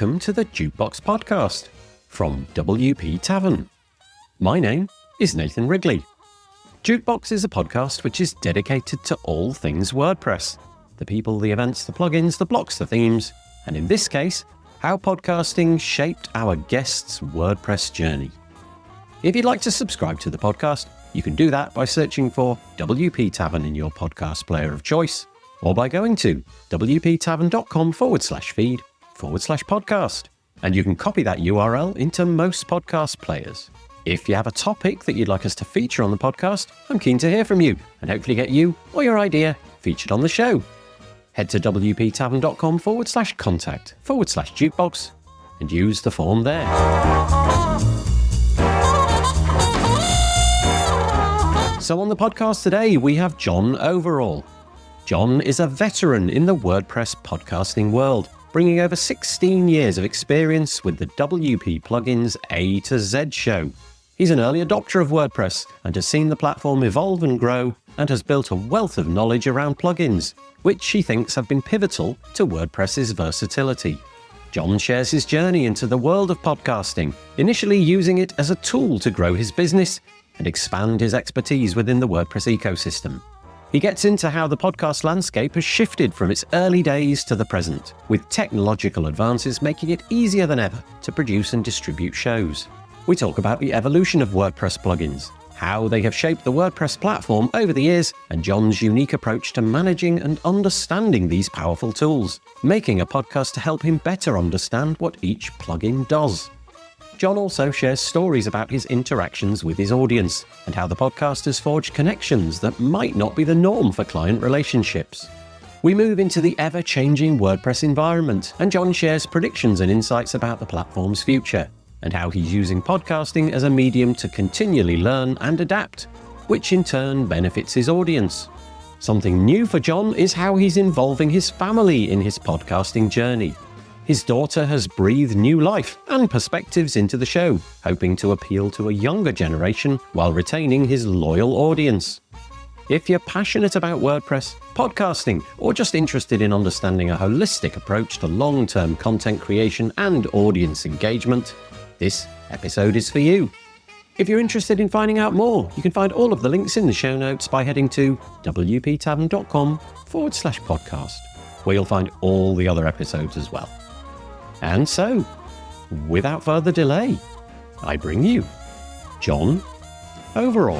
welcome to the Jukebox Podcast from WP Tavern. My name is Nathan Wrigley. Jukebox is a podcast which is dedicated to all things WordPress. The people, the events, the plugins, the blocks, the themes, and in this case, how podcasting shaped our guests' WordPress journey. If you'd like to subscribe to the podcast, you can do that by searching for WP Tavern in your podcast player of choice, or by going to wptavern.com/feed/podcast. And you can copy that URL into most podcast players. If you have a topic that you'd like us to feature on the podcast, I'm keen to hear from you and hopefully get you or your idea featured on the show. Head to wptavern.com/contact/jukebox and use the form there. So on the podcast today, we have John Overall. John is a veteran in the WordPress podcasting world, bringing over 16 years of experience with the WP Plugins A to Z show. He's an early adopter of WordPress and has seen the platform evolve and grow and has built a wealth of knowledge around plugins, which he thinks have been pivotal to WordPress's versatility. John shares his journey into the world of podcasting, initially using it as a tool to grow his business and expand his expertise within the WordPress ecosystem. He gets into how the podcast landscape has shifted from its early days to the present, with technological advances making it easier than ever to produce and distribute shows. We talk about the evolution of WordPress plugins, how they have shaped the WordPress platform over the years, and John's unique approach to managing and understanding these powerful tools, making a podcast to help him better understand what each plugin does. John also shares stories about his interactions with his audience and how the podcast has forged connections that might not be the norm for client relationships. We move into the ever-changing WordPress environment, and John shares predictions and insights about the platform's future and how he's using podcasting as a medium to continually learn and adapt, which in turn benefits his audience. Something new for John is how he's involving his family in his podcasting journey. His daughter has breathed new life and perspectives into the show, hoping to appeal to a younger generation while retaining his loyal audience. If you're passionate about WordPress, podcasting, or just interested in understanding a holistic approach to long-term content creation and audience engagement, this episode is for you. If you're interested in finding out more, you can find all of the links in the show notes by heading to wptavern.com/podcast, where you'll find all the other episodes as well. And so, without further delay, I bring you John Overall.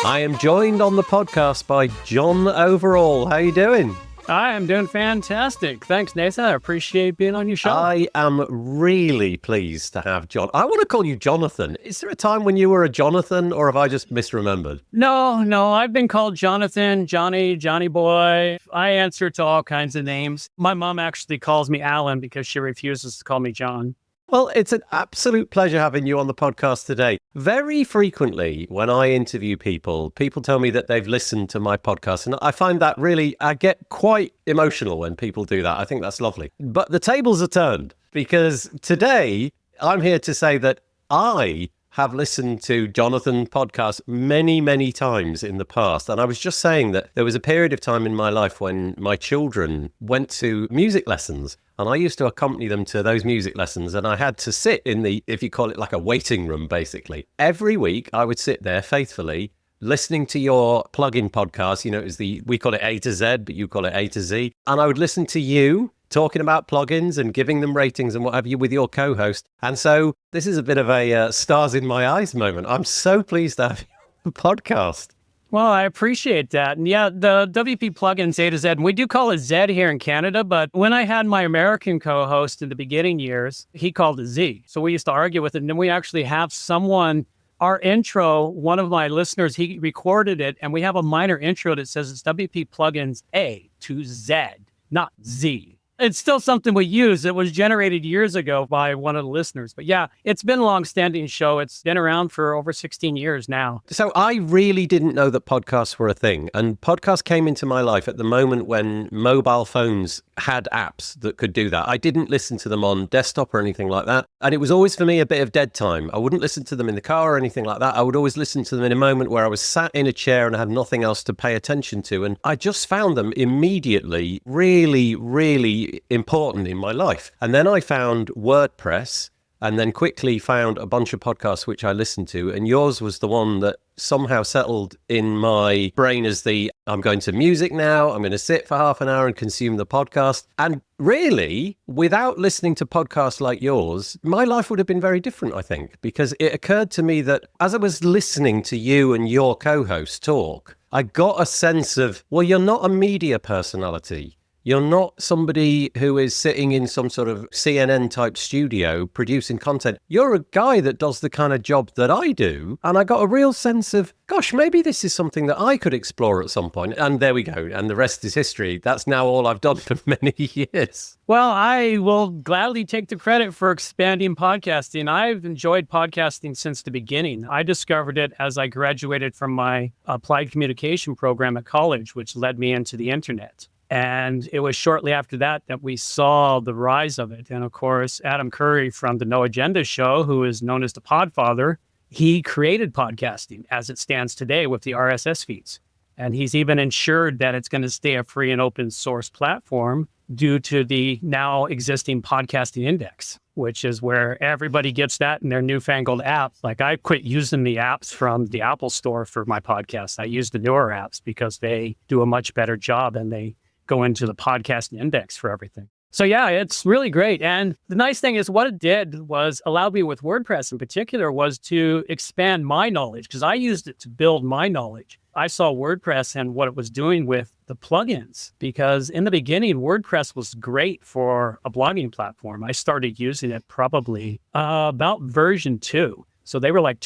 I am joined on the podcast by John Overall. How are you doing? I am doing fantastic. Thanks, Nathan. I appreciate being on your show. I am really pleased to have John. I want to call you Jonathan. Is there a time when you were a Jonathan, or have I just misremembered? No, I've been called Jonathan, Johnny, Johnny boy. I answer to all kinds of names. My mom actually calls me Alan because she refuses to call me John. Well, it's an absolute pleasure having you on the podcast today. Very frequently, when I interview people tell me that they've listened to my podcast. And I find that I get quite emotional when people do that. I think that's lovely. But the tables are turned, because today I'm here to say that I have listened to Jonathan's podcast many, many times in the past. And I was just saying that there was a period of time in my life when my children went to music lessons. And I used to accompany them to those music lessons, and I had to sit in if you call it like a waiting room, basically. Every week, I would sit there faithfully, listening to your plugin podcast. You know, we call it A to Z, but you call it A to Z. And I would listen to you talking about plugins and giving them ratings and what have you with your co-host. And so this is a bit of a stars in my eyes moment. I'm so pleased to have you on the podcast. Well, I appreciate that. And yeah, the WP plugins A to Z, and we do call it Z here in Canada, but when I had my American co-host in the beginning years, he called it Z. So we used to argue with it. And then we actually have our intro, one of my listeners, he recorded it, and we have a minor intro that says it's WP plugins A to Z, not Z. It's still something we use. It was generated years ago by one of the listeners. But yeah, it's been a long-standing show. It's been around for over 16 years now. So I really didn't know that podcasts were a thing. And podcasts came into my life at the moment when mobile phones had apps that could do that. I didn't listen to them on desktop or anything like that. And it was always for me a bit of dead time. I wouldn't listen to them in the car or anything like that. I would always listen to them in a moment where I was sat in a chair and I had nothing else to pay attention to. And I just found them immediately really, really important in my life. And then I found WordPress, and then quickly found a bunch of podcasts which I listened to. And yours was the one that somehow settled in my brain as I'm going to music now, I'm going to sit for half an hour and consume the podcast. And really, without listening to podcasts like yours, my life would have been very different, I think, because it occurred to me that as I was listening to you and your co-host talk, I got a sense of, well, you're not a media personality. You're not somebody who is sitting in some sort of CNN type studio producing content. You're a guy that does the kind of job that I do. And I got a real sense of, gosh, maybe this is something that I could explore at some point. And there we go. And the rest is history. That's now all I've done for many years. Well, I will gladly take the credit for expanding podcasting. I've enjoyed podcasting since the beginning. I discovered it as I graduated from my applied communication program at college, which led me into the internet. And it was shortly after that that we saw the rise of it. And of course, Adam Curry from the No Agenda show, who is known as the Podfather, he created podcasting as it stands today with the RSS feeds. And he's even ensured that it's going to stay a free and open source platform due to the now existing podcasting index, which is where everybody gets that in their newfangled apps. Like I quit using the apps from the Apple Store for my podcast. I use the newer apps because they do a much better job and they go into the podcast index for everything. So yeah, it's really great. And the nice thing is what it did was allow me with WordPress in particular was to expand my knowledge because I used it to build my knowledge. I saw WordPress and what it was doing with the plugins because in the beginning, WordPress was great for a blogging platform. I started using it probably about version 2. So they were like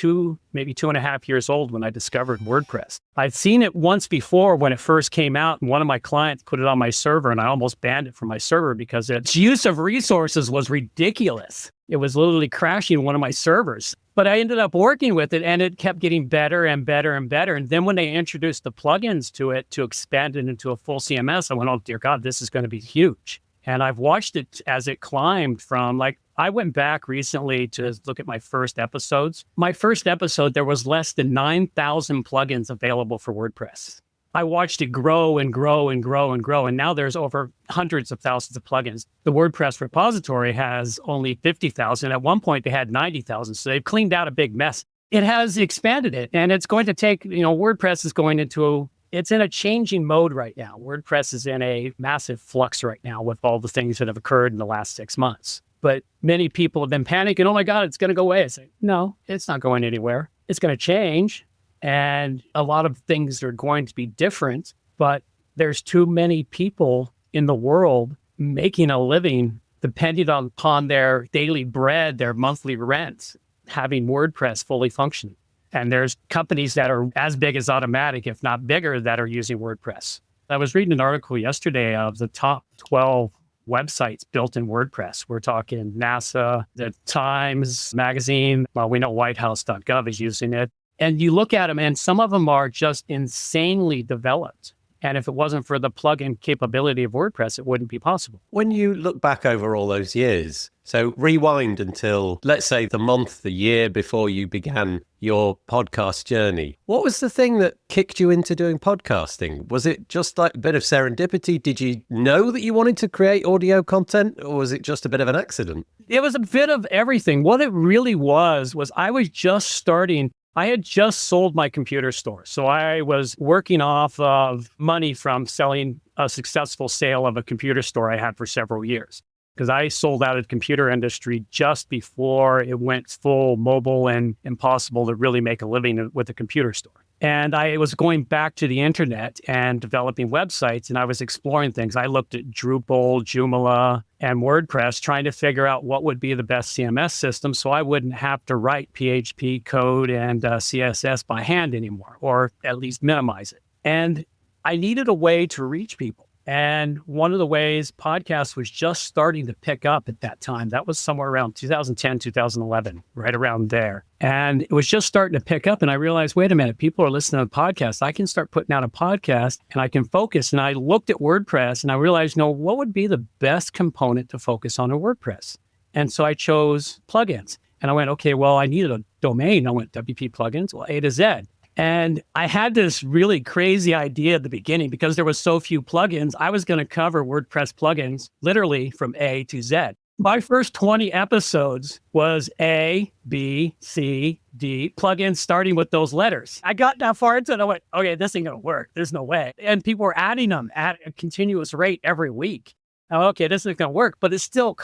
maybe 2.5 years old when I discovered WordPress. I'd seen it once before when it first came out, and one of my clients put it on my server, and I almost banned it from my server because its use of resources was ridiculous. It was literally crashing one of my servers. But I ended up working with it, and it kept getting better and better and better. And then when they introduced the plugins to it to expand it into a full CMS, I went, oh, dear God, this is going to be huge. And I've watched it as it climbed from I went back recently to look at my first episodes. My first episode, there was less than 9,000 plugins available for WordPress. I watched it grow and grow and grow and grow. And now there's over hundreds of thousands of plugins. The WordPress repository has only 50,000. At one point, they had 90,000. So they've cleaned out a big mess. It has expanded it. And it's going to take, WordPress is going into it's in a changing mode right now. WordPress is in a massive flux right now with all the things that have occurred in the last 6 months. But many people have been panicking, oh my God, it's going to go away. I say, no, it's not going anywhere. It's going to change. And a lot of things are going to be different, but there's too many people in the world making a living depending upon their daily bread, their monthly rent, having WordPress fully functioning. And there's companies that are as big as Automatic, if not bigger, that are using WordPress. I was reading an article yesterday of the top 12 websites built in WordPress. We're talking NASA, the Times Magazine. Well, we know whitehouse.gov is using it. And you look at them and some of them are just insanely developed. And if it wasn't for the plugin capability of WordPress, it wouldn't be possible. When you look back over all those years, so rewind until, let's say, the month, the year before you began your podcast journey, what was the thing that kicked you into doing podcasting? Was it just like a bit of serendipity? Did you know that you wanted to create audio content, or was it just a bit of an accident? It was a bit of everything. What it really was I was just starting. I had just sold my computer store. So I was working off of money from selling a successful sale of a computer store I had for several years. Because I sold out of the computer industry just before it went full mobile and impossible to really make a living with a computer store. And I was going back to the internet and developing websites, and I was exploring things. I looked at Drupal, Joomla, and WordPress, trying to figure out what would be the best CMS system so I wouldn't have to write PHP code and CSS by hand anymore, or at least minimize it. And I needed a way to reach people. And one of the ways podcasts was just starting to pick up at that time, that was somewhere around 2010, 2011, right around there. And it was just starting to pick up. And I realized, wait a minute, people are listening to podcasts. I can start putting out a podcast and I can focus. And I looked at WordPress and I realized, what would be the best component to focus on in WordPress? And so I chose plugins. And I went, okay, well, I needed a domain. I went WP plugins, well, A to Z. And I had this really crazy idea at the beginning because there was so few plugins. I was going to cover WordPress plugins literally from A to Z. My first 20 episodes was A, B, C, D, plugins starting with those letters. I got that far into it. I went, okay, this ain't going to work. There's no way. And people were adding them at a continuous rate every week. Now, okay, this isn't going to work, but it still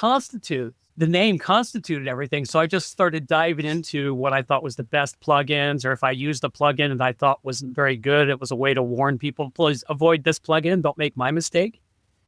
the name constituted everything. So I just started diving into what I thought was the best plugins, or if I used a plugin and I thought wasn't very good, it was a way to warn people, please avoid this plugin, don't make my mistake.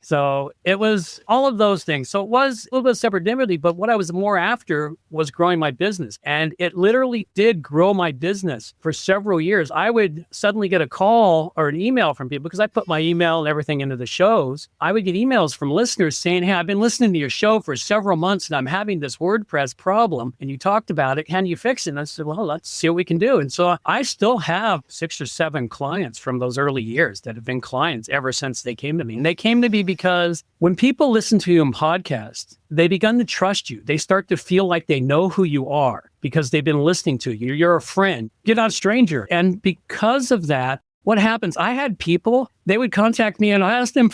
So it was all of those things. So it was a little bit of serendipity, but what I was more after was growing my business. And it literally did grow my business for several years. I would suddenly get a call or an email from people because I put my email and everything into the shows. I would get emails from listeners saying, hey, I've been listening to your show for several months and I'm having this WordPress problem and you talked about it. Can you fix it? And I said, well, let's see what we can do. And so I still have 6 or 7 clients from those early years that have been clients ever since they came to me. And they came to me because when people listen to you in podcasts, they begin to trust you. They start to feel like they know who you are because they've been listening to you. You're a friend. You're not a stranger. And because of that, what happens? I had people, they would contact me and I asked them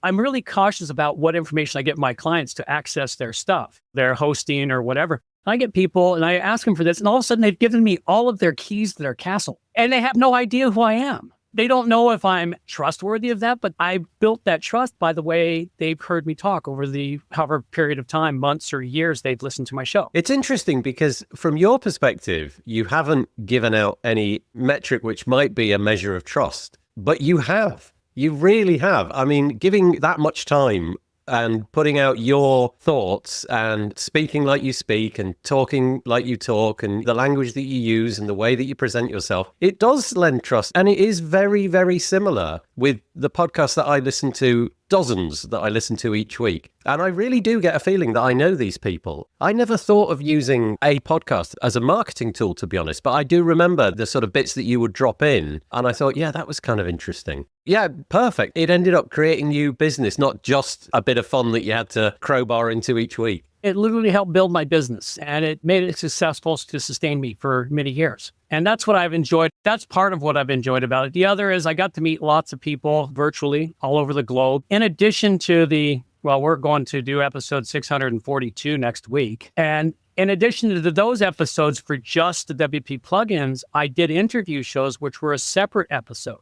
I'm really cautious about what information I get my clients to access their stuff, their hosting or whatever. I get people and I ask them for this and all of a sudden they've given me all of their keys to their castle and they have no idea who I am. They don't know if I'm trustworthy of that, but I built that trust by the way they've heard me talk over the however period of time, months or years they've listened to my show. It's interesting because from your perspective, you haven't given out any metric which might be a measure of trust, but you have. You really have. I mean, giving that much time and putting out your thoughts and speaking like you speak and talking like you talk and the language that you use and the way that you present yourself, it does lend trust. And it is very, very similar with the podcast that I listen to, dozens that I listen to each week. And I really do get a feeling that I know these people. I never thought of using a podcast as a marketing tool, to be honest, but I do remember the sort of bits that you would drop in. And I thought, yeah, that was kind of interesting. Yeah, perfect. It ended up creating new business, not just a bit of fun that you had to crowbar into each week. It literally helped build my business and it made it successful to sustain me for many years. And that's what I've enjoyed. That's part of what I've enjoyed about it. The other is I got to meet lots of people virtually all over the globe. In addition to we're going to do episode 642 next week. And in addition to those episodes for just the WP plugins, I did interview shows, which were a separate episode.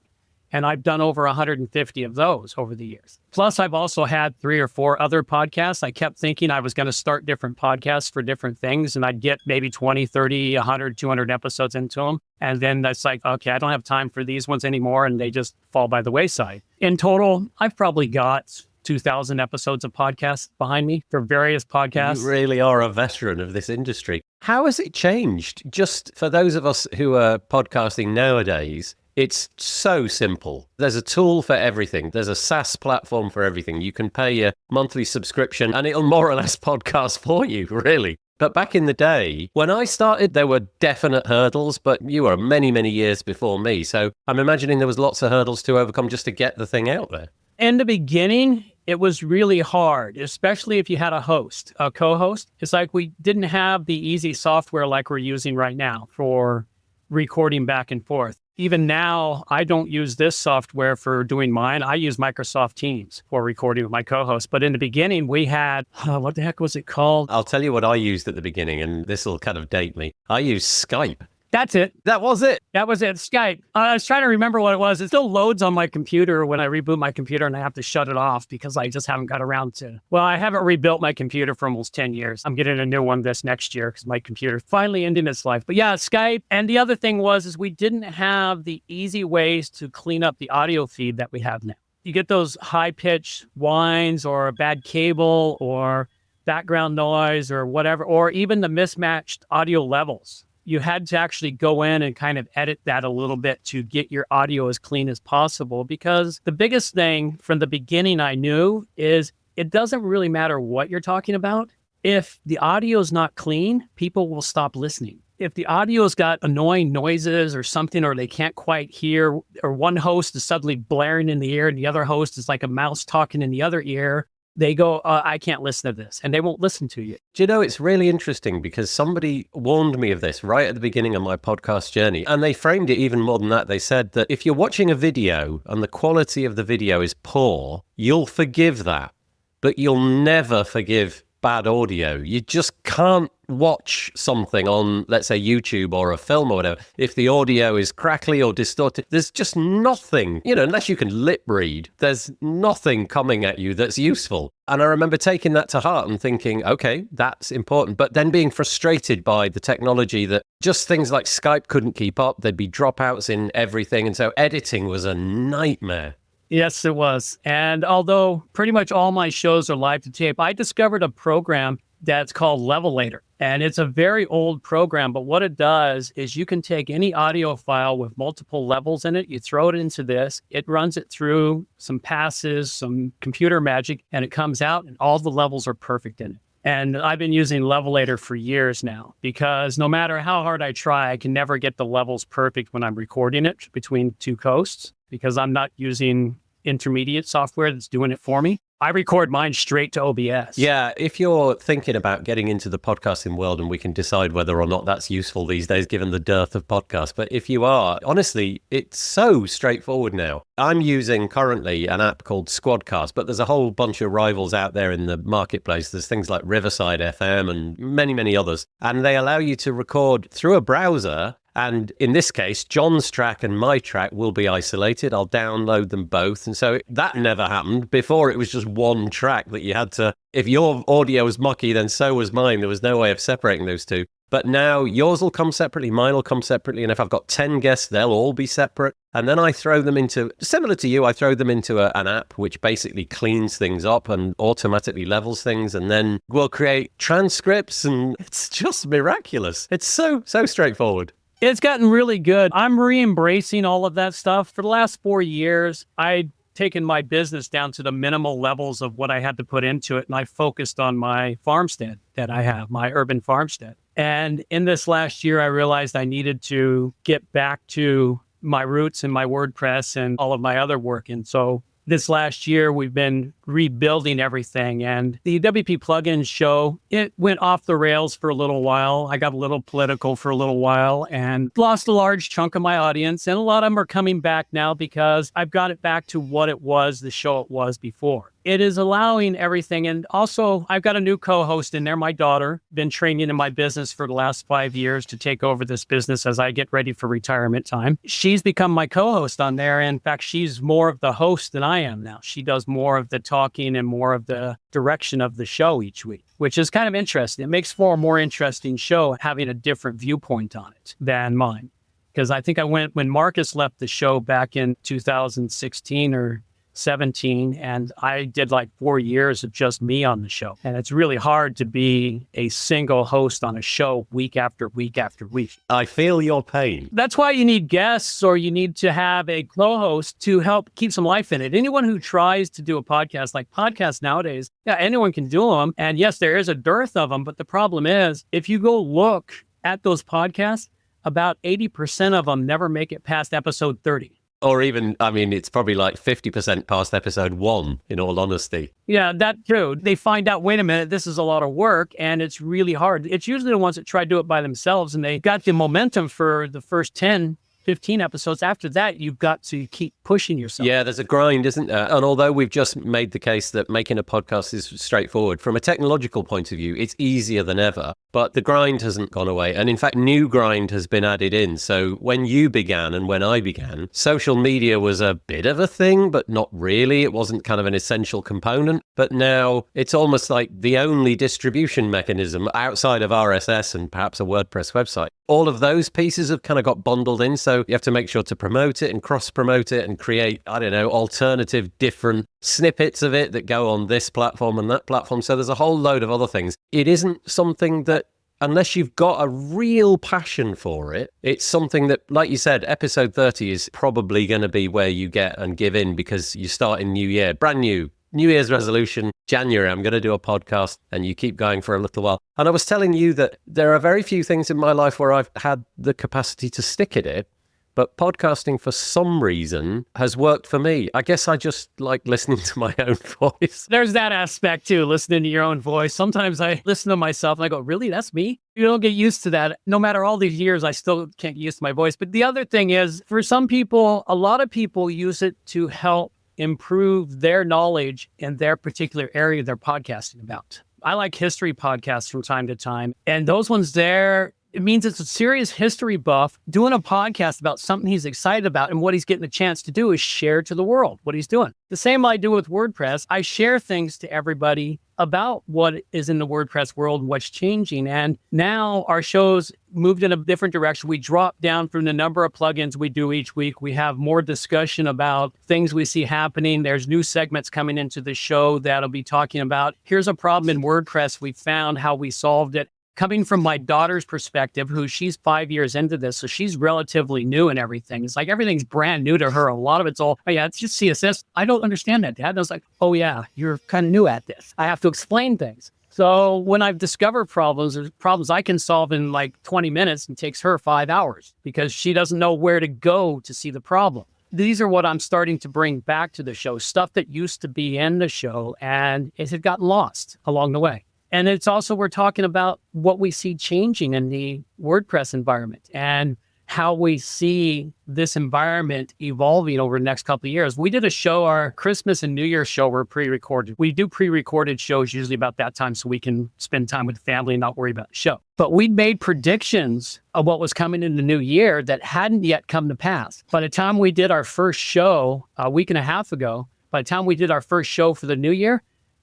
And I've done over 150 of those over the years. Plus, I've also had 3 or 4 other podcasts. I kept thinking I was going to start different podcasts for different things, and I'd get maybe 20, 30, 100, 200 episodes into them. And then that's like, okay, I don't have time for these ones anymore, and they just fall by the wayside. In total, I've probably got 2,000 episodes of podcasts behind me for various podcasts. You really are a veteran of this industry. How has it changed? Just for those of us who are podcasting nowadays, it's so simple. There's a tool for everything. There's a SaaS platform for everything. You can pay your monthly subscription and it'll more or less podcast for you, really. But back in the day, when I started, there were definite hurdles, but you were many, many years before me. So I'm imagining there was lots of hurdles to overcome just to get the thing out there. In the beginning, it was really hard, especially if you had a co-host. It's like we didn't have the easy software like we're using right now for recording back and forth. Even now, I don't use this software for doing mine. I use Microsoft Teams for recording with my co-host. But in the beginning, we had, what the heck was it called? I'll tell you what I used at the beginning, and this will kind of date me. I used Skype. That's it. That was it. That was it. Skype. I was trying to remember what it was. It still loads on my computer when I reboot my computer and I have to shut it off because I just haven't got around to. Well, I haven't rebuilt my computer for almost 10 years. I'm getting a new one this next year because my computer finally ended its life. But yeah, Skype. And the other thing is we didn't have the easy ways to clean up the audio feed that we have now. You get those high-pitched whines or a bad cable or background noise or whatever, or even the mismatched audio levels. you had to actually go in and kind of edit that a little bit to get your audio as clean as possible. Because the biggest thing from the beginning I knew is it doesn't really matter what you're talking about. If the audio is not clean, people will stop listening. If the audio's got annoying noises or something, or they can't quite hear, or one host is suddenly blaring in the ear and the other host is like a mouse talking in the other ear, they go, I can't listen to this, and they won't listen to you. Do you know, it's really interesting because somebody warned me of this right at the beginning of my podcast journey, and they framed it even more than that. They said that if you're watching a video and the quality of the video is poor, you'll forgive that, but you'll never forgive bad audio. You just can't watch something on, let's say, YouTube or a film or whatever, if the audio is crackly or distorted. There's just nothing, unless you can lip read, there's nothing coming at you that's useful. And I remember taking that to heart and thinking, okay, that's important. But then being frustrated by the technology that just things like Skype couldn't keep up. There'd be dropouts in everything. And so editing was a nightmare. Yes, it was. And although pretty much all my shows are live to tape, I discovered a program that's called Levelator. And it's a very old program, but what it does is you can take any audio file with multiple levels in it, you throw it into this, it runs it through some passes, some computer magic, and it comes out and all the levels are perfect in it. And I've been using Levelator for years now because no matter how hard I try, I can never get the levels perfect when I'm recording it between two coasts because I'm not using intermediate software that's doing it for me. I record mine straight to OBS. Yeah, if you're thinking about getting into the podcasting world, and we can decide whether or not that's useful these days, given the dearth of podcasts. But if you are, honestly, it's so straightforward now. I'm using currently an app called Squadcast, but there's a whole bunch of rivals out there in the marketplace. There's things like Riverside FM and many, many others. And they allow you to record through a browser. And in this case, John's track and my track will be isolated. I'll download them both. And so that never happened. Before, it was just one track that you had to, if your audio was mucky, then so was mine. There was no way of separating those two. But now yours will come separately, mine will come separately. And if I've got 10 guests, they'll all be separate. And then I throw them into, similar to you, I throw them into an app which basically cleans things up and automatically levels things. And then we'll create transcripts. And it's just miraculous. It's so straightforward. It's gotten really good. I'm re-embracing all of that stuff. For the last 4 years, I'd taken my business down to the minimal levels of what I had to put into it. And I focused on my farmstead that I have, my urban farmstead. And in this last year, I realized I needed to get back to my roots in my WordPress and all of my other work. And so this last year, we've been rebuilding everything. And the WP Plugin show, it went off the rails for a little while. I got a little political for a little while and lost a large chunk of my audience. And a lot of them are coming back now because I've got it back to what it was, the show it was before. It is allowing everything. And also, I've got a new co-host in there, my daughter, been training in my business for the last 5 years to take over this business as I get ready for retirement time. She's become my co-host on there. In fact, she's more of the host than I am now. She does more of the talking and more of the direction of the show each week, which is kind of interesting. It makes for a more interesting show having a different viewpoint on it than mine. Because I think when Marcus left the show back in 2016 or 17, and I did like 4 years of just me on the show. And it's really hard to be a single host on a show week after week after week. I feel your pain. That's why you need guests or you need to have a co-host to help keep some life in it. Anyone who tries to do a podcast, like podcasts nowadays, yeah, anyone can do them. And yes, there is a dearth of them. But the problem is, if you go look at those podcasts, about 80% of them never make it past episode 30. Or even, it's probably like 50% past episode 1, in all honesty. Yeah, that's true. They find out, wait a minute, this is a lot of work and it's really hard. It's usually the ones that try to do it by themselves and they got the momentum for the first 10, 15 episodes. After that, you've got to keep pushing yourself. Yeah, there's a grind, isn't there? And although we've just made the case that making a podcast is straightforward, from a technological point of view, it's easier than ever. But the grind hasn't gone away. And in fact, new grind has been added in. So when you began and when I began, social media was a bit of a thing, but not really. It wasn't kind of an essential component. But now it's almost like the only distribution mechanism outside of RSS and perhaps a WordPress website. All of those pieces have kind of got bundled in. So you have to make sure to promote it and cross-promote it and create, alternative, different snippets of it that go on this platform and that platform. So there's a whole load of other things. It isn't something that unless you've got a real passion for it, it's something that, like you said, episode 30 is probably going to be where you get and give in because you start in New Year, brand new. New Year's resolution, January, I'm going to do a podcast, and you keep going for a little while. And I was telling you that there are very few things in my life where I've had the capacity to stick at it, but podcasting for some reason has worked for me. I guess I just like listening to my own voice. There's that aspect too, listening to your own voice. Sometimes I listen to myself and I go, really, that's me? You don't get used to that. No matter all these years, I still can't get used to my voice. But the other thing is, for some people, a lot of people use it to help improve their knowledge in their particular area they're podcasting about. I like history podcasts from time to time. And those ones there, it means it's a serious history buff doing a podcast about something he's excited about. And what he's getting a chance to do is share to the world what he's doing. The same I do with WordPress. I share things to everybody about what is in the WordPress world and what's changing. And now our show's moved in a different direction. We dropped down from the number of plugins we do each week. We have more discussion about things we see happening. There's new segments coming into the show that'll be talking about, here's a problem in WordPress we found, how we solved it. Coming from my daughter's perspective, she's 5 years into this, so she's relatively new in everything. It's like everything's brand new to her. A lot of it's all, oh yeah, it's just CSS. I don't understand that, Dad. And I was like, oh yeah, you're kind of new at this. I have to explain things. So when I've discovered problems, there's problems I can solve in like 20 minutes and takes her 5 hours because she doesn't know where to go to see the problem. These are what I'm starting to bring back to the show, stuff that used to be in the show and it had gotten lost along the way. And it's also, we're talking about what we see changing in the WordPress environment and how we see this environment evolving over the next couple of years. We did a show, our Christmas and New Year's show were pre-recorded. We do pre-recorded shows usually about that time so we can spend time with the family and not worry about the show. But we'd made predictions of what was coming in the new year that hadn't yet come to pass. By the time we did our first show a week and a half ago, by the time we did our first show for the new year,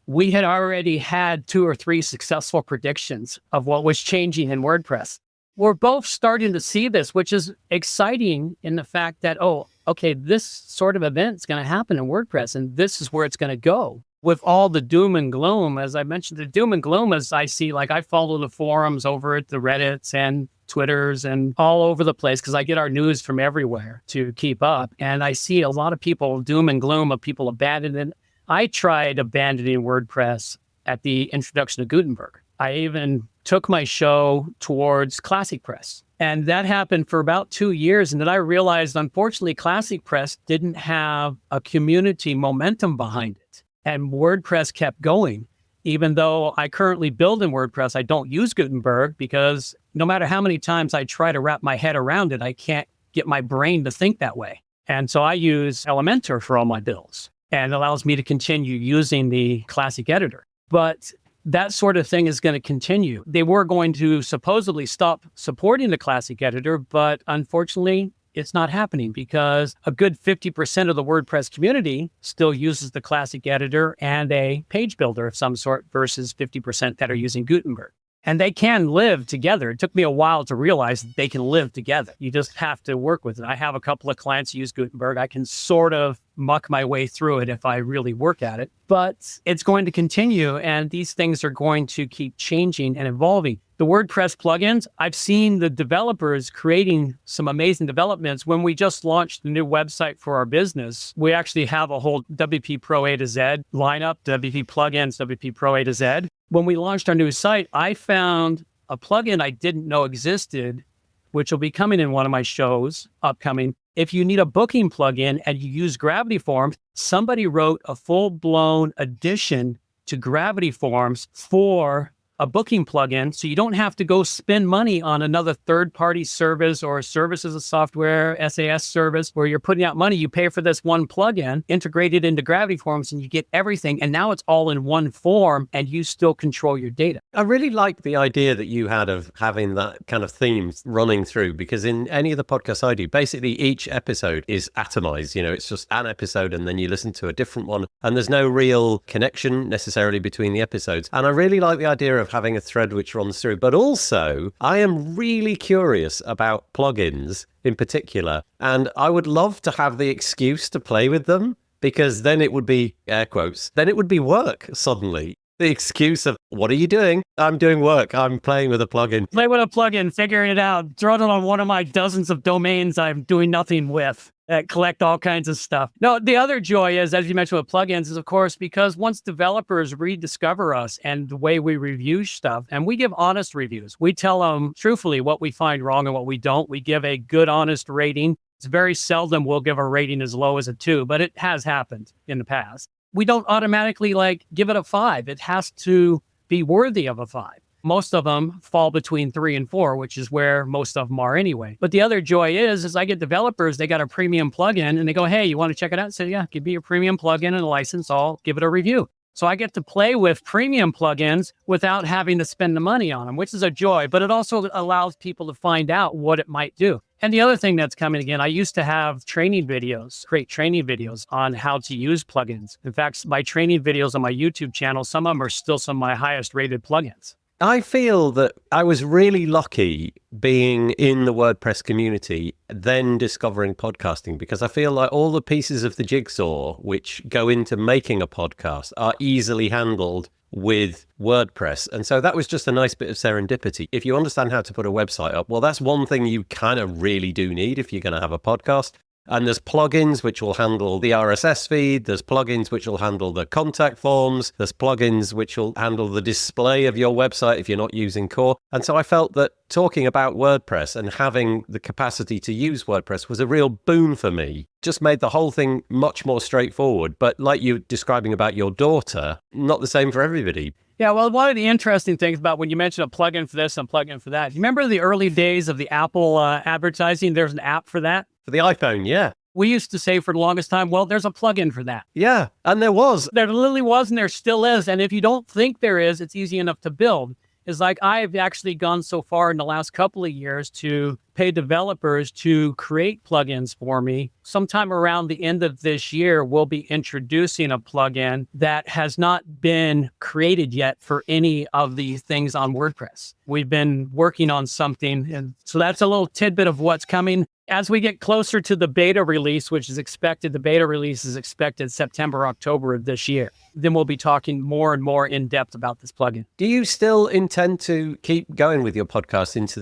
we had already had 2 or 3 successful predictions of what was changing in WordPress. We're both starting to see this, which is exciting in the fact that, oh, okay, this sort of event is going to happen in WordPress, and this is where it's going to go. With all the doom and gloom, as I mentioned, the doom and gloom as I see, like I follow the forums over at the Reddits and Twitters and all over the place because I get our news from everywhere to keep up. And I see a lot of people, doom and gloom of people abandoning it. I tried abandoning WordPress at the introduction of Gutenberg. I even took my show towards Classic Press. And that happened for about 2 years. And then I realized, unfortunately, Classic Press didn't have a community momentum behind it. And WordPress kept going. Even though I currently build in WordPress, I don't use Gutenberg because no matter how many times I try to wrap my head around it, I can't get my brain to think that way. And so I use Elementor for all my builds. And allows me to continue using the classic editor. But that sort of thing is going to continue. They were going to supposedly stop supporting the classic editor, but unfortunately, it's not happening because a good 50% of the WordPress community still uses the classic editor and a page builder of some sort versus 50% that are using Gutenberg. And they can live together. It took me a while to realize that they can live together. You just have to work with it. I have a couple of clients who use Gutenberg. I can sort of muck my way through it if I really work at it. But it's going to continue, and these things are going to keep changing and evolving. The WordPress plugins, I've seen the developers creating some amazing developments. When we just launched the new website for our business, we actually have a whole WP Pro A to Z lineup, WP plugins, WP Pro A to Z. When we launched our new site, I found a plugin I didn't know existed, which will be coming in one of my shows upcoming. If you need a booking plugin and you use Gravity Forms, somebody wrote a full-blown addition to Gravity Forms for a booking plugin, so you don't have to go spend money on another third-party service or a service as a software, SAS service, where you're putting out money. You pay for this one plugin, integrated into Gravity Forms, and you get everything. And now it's all in one form, and you still control your data. I really like the idea that you had of having that kind of theme running through, because in any of the podcasts I do, basically each episode is atomized. You know, it's just an episode, and then you listen to a different one, and there's no real connection necessarily between the episodes. And I really like the idea of having a thread which runs through. But also, I am really curious about plugins in particular, and I would love to have the excuse to play with them, because then it would be, air quotes, then it would be work suddenly. The excuse of, what are you doing? I'm doing work. I'm playing with a plugin. Play with a plugin, figuring it out, throw it on one of my dozens of domains I'm doing nothing with that collect all kinds of stuff. No, the other joy is, as you mentioned with plugins, is of course, because once developers rediscover us and the way we review stuff, and we give honest reviews, we tell them truthfully what we find wrong and what we don't. We give a good, honest rating. It's very seldom we'll give a rating as low as a 2, but it has happened in the past. We don't automatically give it a 5. It has to be worthy of a 5. Most of them fall between 3 and 4, which is where most of them are anyway. But the other joy is I get developers, they got a premium plugin and they go, hey, you want to check it out? So yeah, give me your premium plugin and a license. I'll give it a review. So I get to play with premium plugins without having to spend the money on them, which is a joy, but it also allows people to find out what it might do. And the other thing that's coming again, I used to have create training videos on how to use plugins. In fact, my training videos on my YouTube channel, some of them are still some of my highest rated plugins. I feel that I was really lucky being in the WordPress community, then discovering podcasting, because I feel like all the pieces of the jigsaw which go into making a podcast are easily handled with WordPress. And so that was just a nice bit of serendipity. If you understand how to put a website up, well, that's one thing you kind of really do need if you're going to have a podcast. And there's plugins which will handle the RSS feed. There's plugins which will handle the contact forms. There's plugins which will handle the display of your website if you're not using core. And so I felt that talking about WordPress and having the capacity to use WordPress was a real boon for me. Just made the whole thing much more straightforward. But like you describing about your daughter, not the same for everybody. Yeah, well, one of the interesting things about when you mention a plugin for this and plugin for that, you remember the early days of the Apple advertising? There's an app for that. For the iPhone, yeah. We used to say for the longest time, well, there's a plugin for that. Yeah, and there was. There literally was, and there still is. And if you don't think there is, it's easy enough to build. It's like I've actually gone so far in the last couple of years to pay developers to create plugins for me. Sometime around the end of this year, we'll be introducing a plugin that has not been created yet for any of the things on WordPress. We've been working on something, and so that's a little tidbit of what's coming. As we get closer to the beta release, which is expected, the beta release is expected September, October of this year. Then we'll be talking more and more in depth about this plugin. Do you still intend to keep going with your podcast into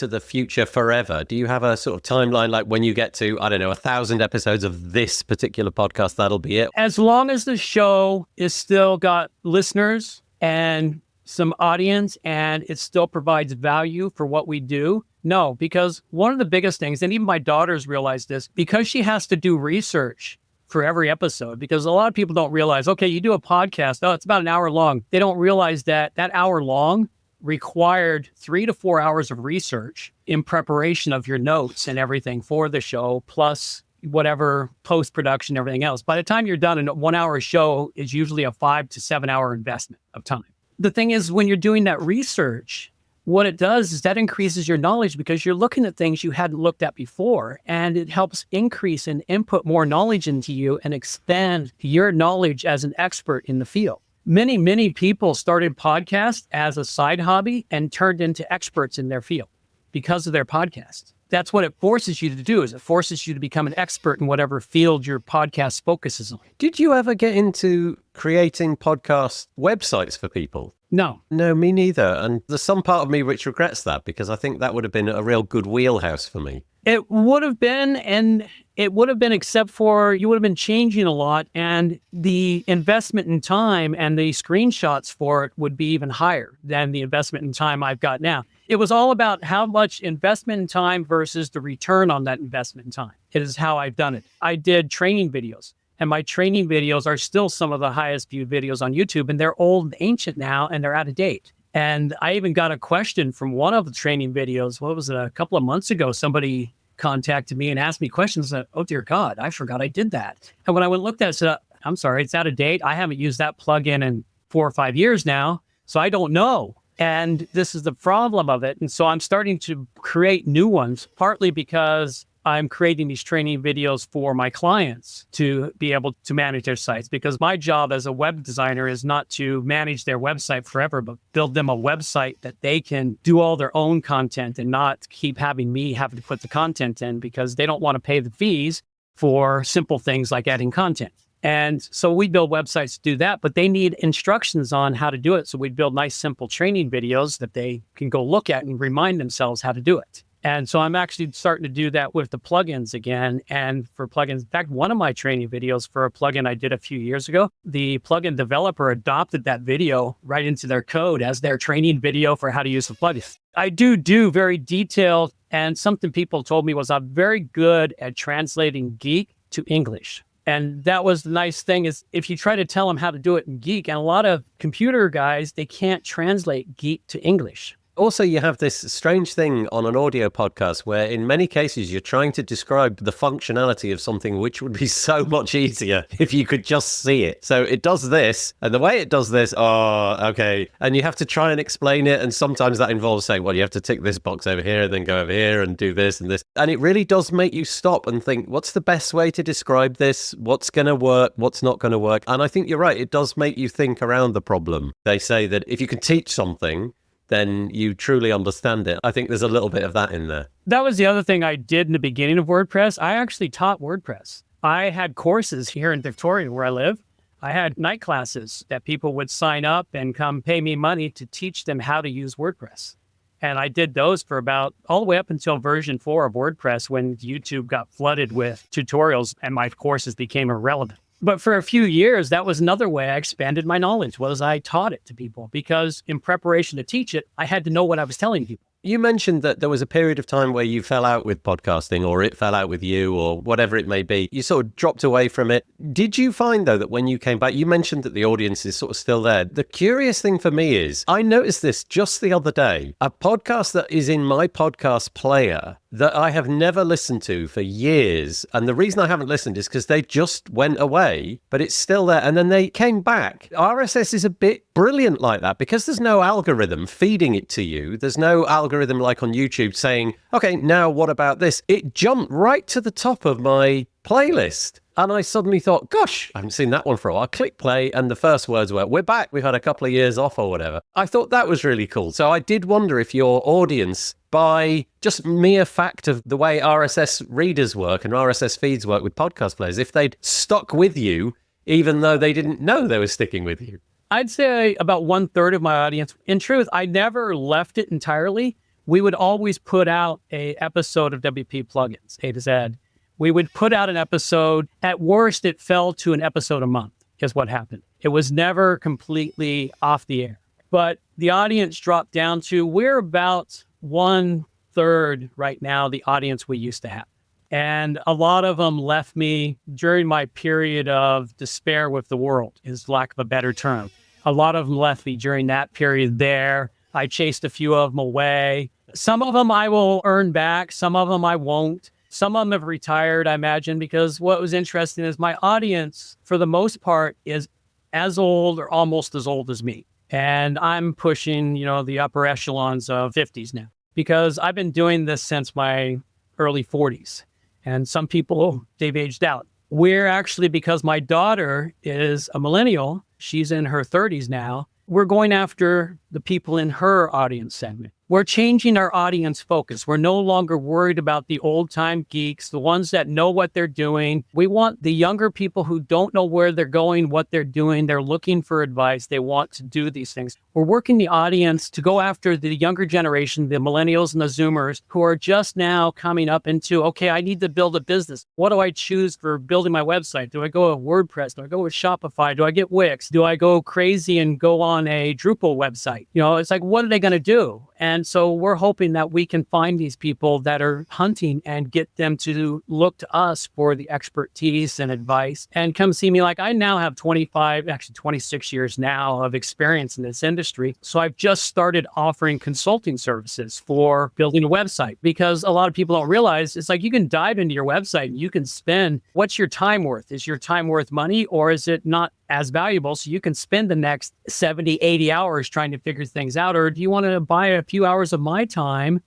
the future forever? Do you have a sort of timeline, like when you get to, 1,000 episodes of this particular podcast, that'll be it? As long as the show is still got listeners and some audience and it still provides value for what we do. No, because one of the biggest things, and even my daughters realize this, because she has to do research for every episode, because a lot of people don't realize, okay, you do a podcast, it's about an hour long. They don't realize that hour long required 3 to 4 hours of research in preparation of your notes and everything for the show, plus whatever post-production, everything else. By the time you're done, a 1 hour show is usually a 5 to 7 hour investment of time. The thing is, when you're doing that research, what it does is that increases your knowledge because you're looking at things you hadn't looked at before, and it helps increase and input more knowledge into you and expand your knowledge as an expert in the field. Many, many people started podcasts as a side hobby and turned into experts in their field because of their podcast. That's what it forces you to do, is it forces you to become an expert in whatever field your podcast focuses on. Did you ever get into creating podcast websites for people? No. No, me neither. And there's some part of me which regrets that, because I think that would have been a real good wheelhouse for me. It would have been, and it would have been, except for you would have been changing a lot, and the investment in time and the screenshots for it would be even higher than the investment in time I've got now. It was all about how much investment in time versus the return on that investment in time. It is how I've done it. I did training videos, and my training videos are still some of the highest viewed videos on YouTube, and they're old and ancient now, and they're out of date. And I even got a question from one of the training videos. What was it? A couple of months ago, somebody contacted me and asked me questions. And, oh, dear God, I forgot I did that. And when I went and looked at it, I said, I'm sorry, it's out of date. I haven't used that plugin in 4 or 5 years now, so I don't know. And this is the problem of it. And so I'm starting to create new ones, partly because I'm creating these training videos for my clients to be able to manage their sites, because my job as a web designer is not to manage their website forever, but build them a website that they can do all their own content and not keep having me having to put the content in, because they don't want to pay the fees for simple things like adding content. And so we build websites to do that, but they need instructions on how to do it. So we build nice, simple training videos that they can go look at and remind themselves how to do it. And so I'm actually starting to do that with the plugins again. And for plugins, in fact, one of my training videos for a plugin I did a few years ago, the plugin developer adopted that video right into their code as their training video for how to use the plugin. I do very detailed, and something people told me was I'm very good at translating geek to English. And that was the nice thing is if you try to tell them how to do it in geek, and a lot of computer guys, they can't translate geek to English. Also, you have this strange thing on an audio podcast where in many cases you're trying to describe the functionality of something which would be so much easier if you could just see it. So it does this, and the way it does this, okay. And you have to try and explain it. And sometimes that involves saying, well, you have to tick this box over here and then go over here and do this and this. And it really does make you stop and think, what's the best way to describe this? What's going to work? What's not going to work? And I think you're right. It does make you think around the problem. They say that if you can teach something, then you truly understand it. I think there's a little bit of that in there. That was the other thing I did in the beginning of WordPress. I actually taught WordPress. I had courses here in Victoria where I live. I had night classes that people would sign up and come pay me money to teach them how to use WordPress. And I did those for about all the way up until version 4 of WordPress when YouTube got flooded with tutorials and my courses became irrelevant. But for a few years, that was another way I expanded my knowledge, was I taught it to people because in preparation to teach it, I had to know what I was telling people. You mentioned that there was a period of time where you fell out with podcasting, or it fell out with you, or whatever it may be. You sort of dropped away from it. Did you find, though, that when you came back, you mentioned that the audience is sort of still there. The curious thing for me is, I noticed this just the other day, a podcast that is in my podcast player that I have never listened to for years. And the reason I haven't listened is because they just went away, but it's still there. And then they came back. RSS is a bit brilliant like that because there's no algorithm feeding it to you. There's no algorithm like on YouTube saying, okay, now what about this? It jumped right to the top of my playlist. And I suddenly thought, gosh, I haven't seen that one for a while. Click play. And the first words were, we're back. We've had a couple of years off or whatever. I thought that was really cool. So I did wonder if your audience, by just mere fact of the way RSS readers work and RSS feeds work with podcast players, if they'd stuck with you, even though they didn't know they were sticking with you. I'd say about 1/3 of my audience. In truth, I never left it entirely. We would always put out a episode of WP Plugins, A to Z. We would put out an episode. At worst, it fell to an episode a month, is what happened. It was never completely off the air. But the audience dropped down to, we're about 1/3 right now, the audience we used to have. And a lot of them left me during my period of despair with the world, is lack of a better term. A lot of them left me during that period there. I chased a few of them away. Some of them I will earn back. Some of them I won't. Some of them have retired, I imagine, because what was interesting is my audience, for the most part, is as old or almost as old as me. And I'm pushing, the upper echelons of 50s now, because I've been doing this since my early 40s. And some people, they've aged out. We're actually, because my daughter is a millennial, she's in her 30s now, we're going after the people in her audience segment. We're changing our audience focus. We're no longer worried about the old-time geeks, the ones that know what they're doing. We want the younger people who don't know where they're going, what they're doing. They're looking for advice. They want to do these things. We're working the audience to go after the younger generation, the millennials and the Zoomers, who are just now coming up into, okay, I need to build a business. What do I choose for building my website? Do I go with WordPress? Do I go with Shopify? Do I get Wix? Do I go crazy and go on a Drupal website? It's like, what are they going to do? And so we're hoping that we can find these people that are hunting and get them to look to us for the expertise and advice and come see me. Like, I now have 26 years now of experience in this industry. So I've just started offering consulting services for building a website, because a lot of people don't realize it's like you can dive into your website and you can spend, what's your time worth? Is your time worth money, or is it not as valuable? So you can spend the next 70, 80 hours trying to figure things out. Or do you want to buy a few hours of my time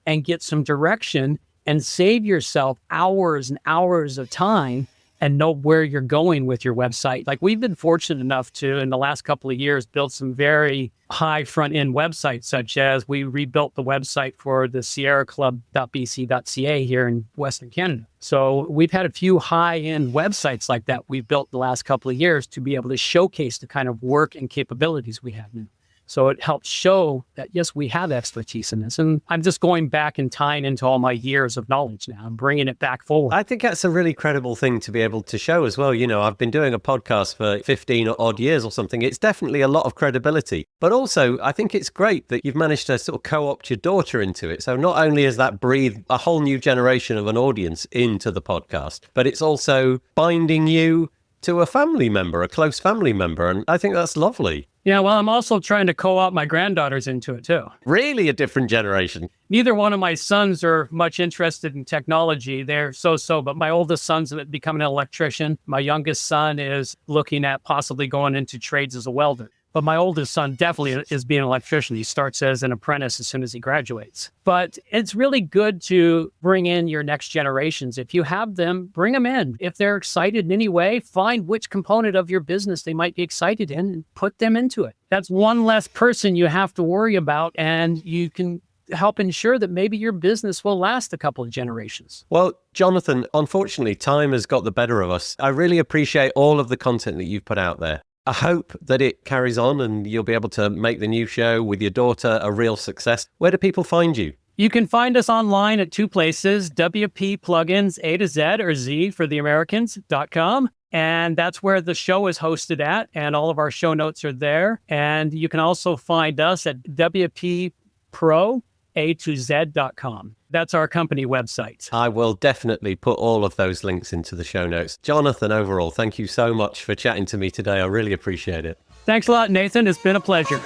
and get some direction and save yourself hours and hours of time and know where you're going with your website. Like we've been fortunate enough to, in the last couple of years, build some very high front end websites, such as we rebuilt the website for the sierraclub.bc.ca here in Western Canada. So we've had a few high end websites like that we've built the last couple of years to be able to showcase the kind of work and capabilities we have now. So it helps show that, yes, we have expertise in this. And I'm just going back and tying into all my years of knowledge now and bringing it back forward. I think that's a really credible thing to be able to show as well. You know, I've been doing a podcast for 15 odd years or something. It's definitely a lot of credibility. But also, I think it's great that you've managed to sort of co-opt your daughter into it. So not only has that breathed a whole new generation of an audience into the podcast, but it's also binding you to a family member, a close family member. And I think that's lovely. Yeah, well, I'm also trying to co-opt my granddaughters into it too. Really a different generation. Neither one of my sons are much interested in technology. They're so-so, but my oldest son's becoming an electrician. My youngest son is looking at possibly going into trades as a welder. But my oldest son definitely is being an electrician. He starts as an apprentice as soon as he graduates. But it's really good to bring in your next generations. If you have them, bring them in. If they're excited in any way, find which component of your business they might be excited in and put them into it. That's one less person you have to worry about, and you can help ensure that maybe your business will last a couple of generations. Well, Jonathan, unfortunately, time has got the better of us. I really appreciate all of the content that you've put out there. I hope that it carries on and you'll be able to make the new show with your daughter a real success. Where do people find you? You can find us online at two places, WP Plugins A to Z, or Z for the Americans.com. And that's where the show is hosted at. And all of our show notes are there. And you can also find us at WPProA2Z.com. That's our company website. I will definitely put all of those links into the show notes. Jonathan, overall, thank you so much for chatting to me today. I really appreciate it. Thanks a lot, Nathan. It's been a pleasure.